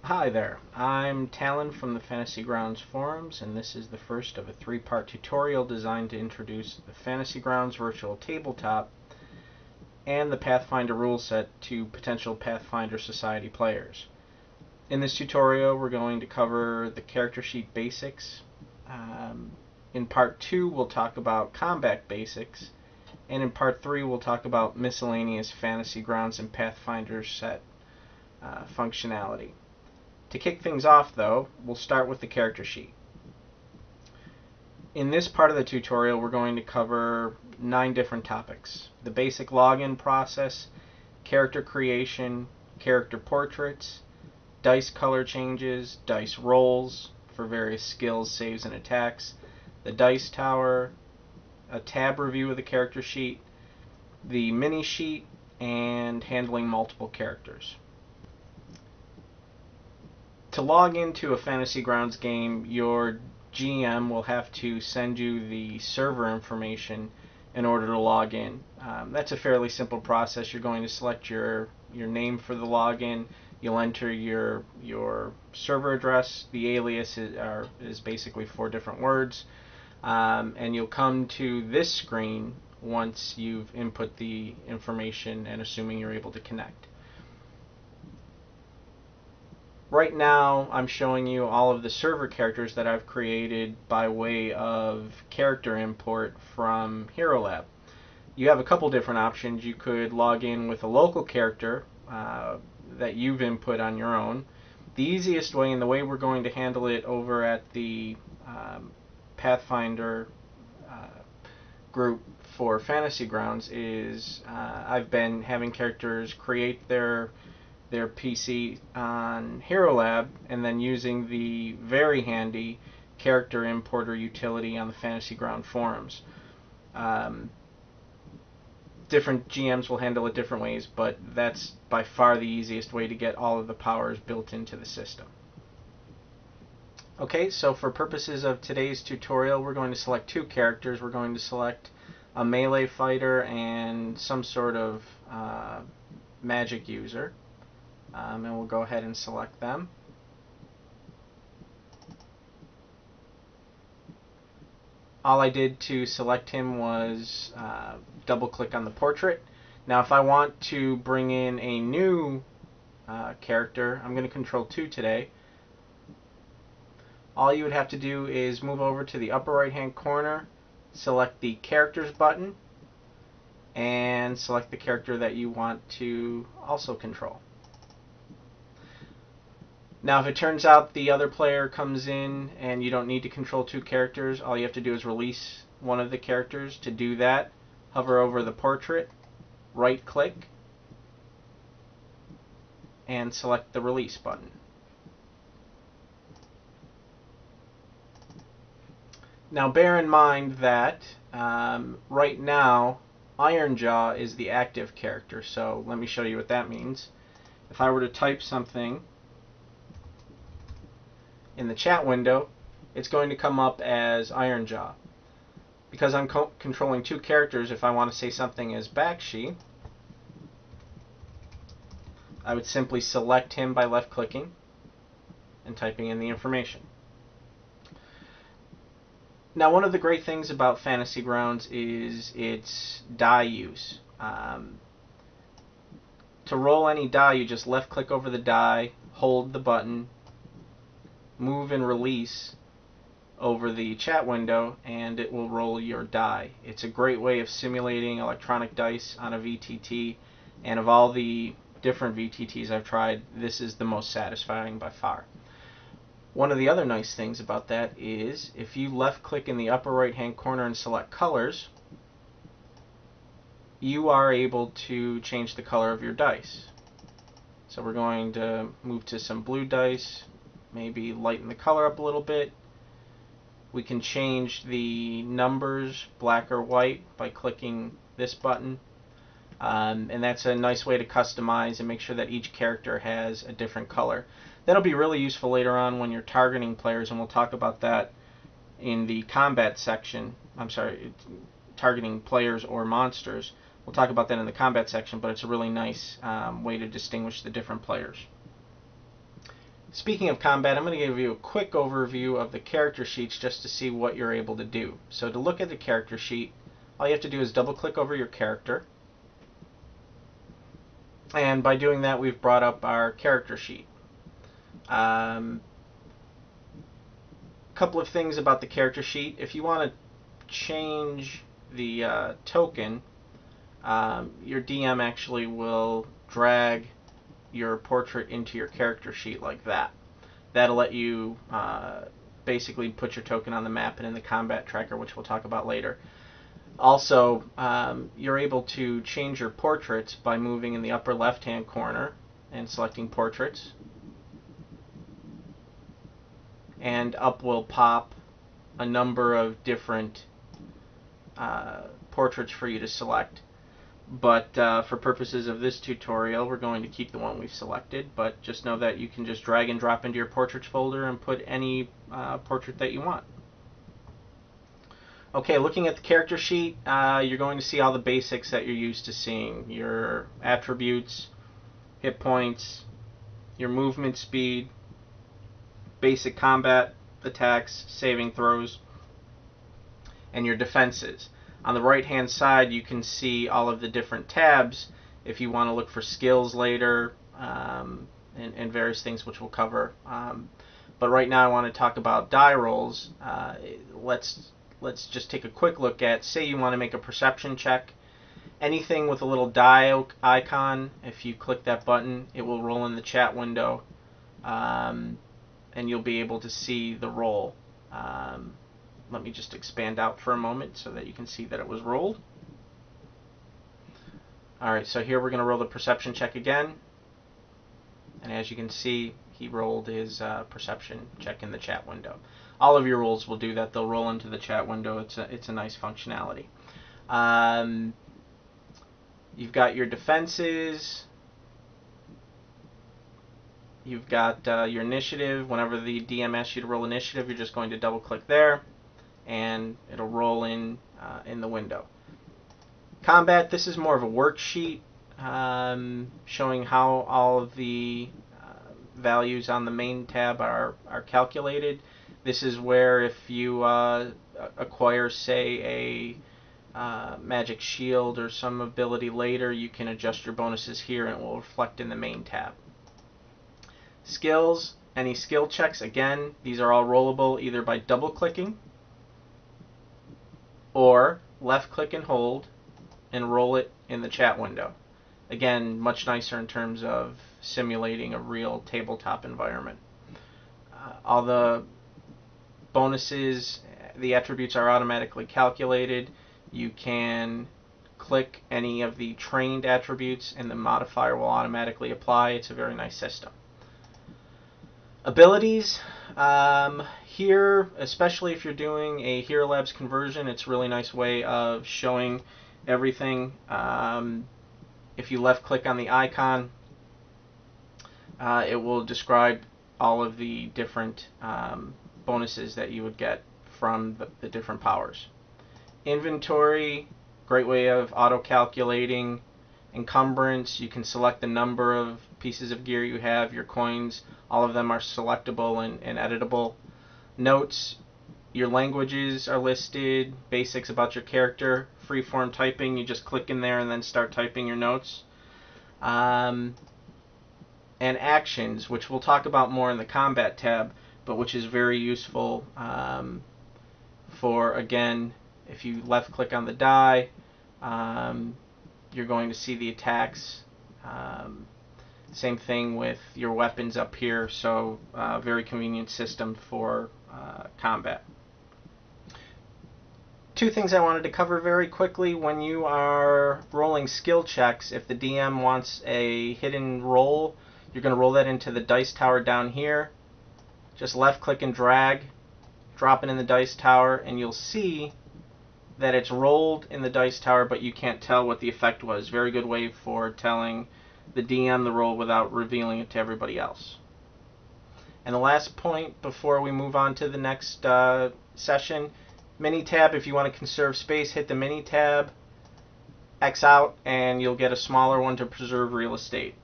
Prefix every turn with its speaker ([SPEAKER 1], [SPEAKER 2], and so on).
[SPEAKER 1] Hi there, I'm Talon from the Fantasy Grounds forums, and this is the first of a three-part tutorial designed to introduce the Fantasy Grounds virtual tabletop and the Pathfinder rule set to potential Pathfinder Society players. In this tutorial we're going to cover the character sheet basics. In part 2 we'll talk about combat basics, and in part 3 we'll talk about miscellaneous Fantasy Grounds and Pathfinder set functionality. To kick things off, though, we'll start with the character sheet. In this part of the tutorial, we're going to cover 9 different topics: the basic login process, character creation, character portraits, dice color changes, dice rolls for various skills, saves, and attacks, the dice tower, a tab review of the character sheet, the mini sheet, and handling multiple characters. To log into a Fantasy Grounds game, your GM will have to send you the server information in order to log in. That's a fairly simple process. You're going to select your name for the login. You'll enter your server address. The alias is basically 4 different words. And you'll come to this screen once you've input the information and assuming you're able to connect. Right now I'm showing you all of the server characters that I've created by way of character import from Hero Lab. You have a couple different options. You could log in with a local character that you've input on your own. The easiest way, and the way we're going to handle it over at the Pathfinder group for Fantasy Grounds, is I've been having characters create their PC on Hero Lab and then using the very handy character importer utility on the Fantasy Ground forums. Different GMs will handle it different ways, but that's by far the easiest way to get all of the powers built into the system. Okay, so for purposes of today's tutorial, we're going to select 2 characters. We're going to select a melee fighter and some sort of magic user. And we'll go ahead and select them. All I did to select him was double click on the portrait. Now if I want to bring in a new character, I'm going to control 2 today. All you would have to do is move over to the upper right hand corner, select the characters button, and select the character that you want to also control. Now if it turns out the other player comes in and you don't need to control 2 characters, all you have to do is release one of the characters. To do that, hover over the portrait, right click, and select the release button. Now bear in mind that right now Ironjaw is the active character, so let me show you what that means. If I were to type something in the chat window, it's going to come up as Ironjaw. Because I'm controlling 2 characters, if I want to say something as Bakshi, I would simply select him by left clicking and typing in the information. Now one of the great things about Fantasy Grounds is its die use. To roll any die, you just left click over the die, hold the button, move and release over the chat window, and it will roll your die. It's a great way of simulating electronic dice on a VTT, and of all the different VTTs I've tried, this is the most satisfying by far. One of the other nice things about that is if you left click in the upper right hand corner and select colors, you are able to change the color of your dice. So we're going to move to some blue dice, maybe lighten the color up a little bit. We can change the numbers black or white by clicking this button, and that's a nice way to customize and make sure that each character has a different color. That'll be really useful later on when you're targeting players, and we'll talk about that in the combat section. I'm sorry, targeting players or monsters. We'll talk about that in the combat section, but it's a really nice way to distinguish the different players. Speaking of combat, I'm going to give you a quick overview of the character sheets just to see what you're able to do. So to look at the character sheet, all you have to do is double click over your character. And by doing that, we've brought up our character sheet. Couple of things about the character sheet. If you want to change the token, your DM actually will drag your portrait into your character sheet like that. That'll let you basically put your token on the map and in the combat tracker, which we'll talk about later. Also, you're able to change your portraits by moving in the upper left-hand corner and selecting Portraits. And up will pop a number of different portraits for you to select. But for purposes of this tutorial, we're going to keep the one we've selected. But just know that you can just drag and drop into your Portraits folder and put any portrait that you want. Okay, looking at the character sheet, you're going to see all the basics that you're used to seeing. Your attributes, hit points, your movement speed, basic combat attacks, saving throws, and your defenses. On the right hand side you can see all of the different tabs if you want to look for skills later and various things which we'll cover. But right now I want to talk about die rolls. Let's just take a quick look at, say you want to make a perception check. Anything with a little die icon, if you click that button, it will roll in the chat window, and you'll be able to see the roll. Let me just expand out for a moment so that you can see that it was rolled. Alright, so here we're going to roll the perception check again. And as you can see, he rolled his perception check in the chat window. All of your rolls will do that. They'll roll into the chat window. It's a nice functionality. You've got your defenses. You've got your initiative. Whenever the DM asks you to roll initiative, you're just going to double click there and it'll roll in the window. Combat, this is more of a worksheet showing how all of the values on the main tab are calculated. This is where if you acquire, say, a magic shield or some ability later, you can adjust your bonuses here and it will reflect in the main tab. Skills, any skill checks, again, these are all rollable either by double clicking or left click and hold and roll it in the chat window. Again, much nicer in terms of simulating a real tabletop environment. All the bonuses, the attributes are automatically calculated. You can click any of the trained attributes and the modifier will automatically apply. It's a very nice system. Abilities, here, especially if you're doing a Hero Labs conversion, it's a really nice way of showing everything. If you left click on the icon, it will describe all of the different bonuses that you would get from the different powers. Inventory, great way of auto-calculating. Encumbrance, you can select the number of pieces of gear you have, your coins, all of them are selectable and editable. Notes, your languages are listed, basics about your character. Freeform typing, you just click in there and then start typing your notes. And actions, which we'll talk about more in the combat tab, but which is very useful for, again, if you left click on the die, you're going to see the attacks. Same thing with your weapons up here, so very convenient system for combat. Two things I wanted to cover very quickly. When you are rolling skill checks, if the DM wants a hidden roll, you're going to roll that into the dice tower down here. Just left click and drag, drop it in the dice tower, and you'll see that it's rolled in the dice tower, but you can't tell what the effect was. Very good way for telling the DM the roll without revealing it to everybody else. And the last point before we move on to the next session, mini tab. If you want to conserve space, hit the mini tab, X out, and you'll get a smaller one to preserve real estate.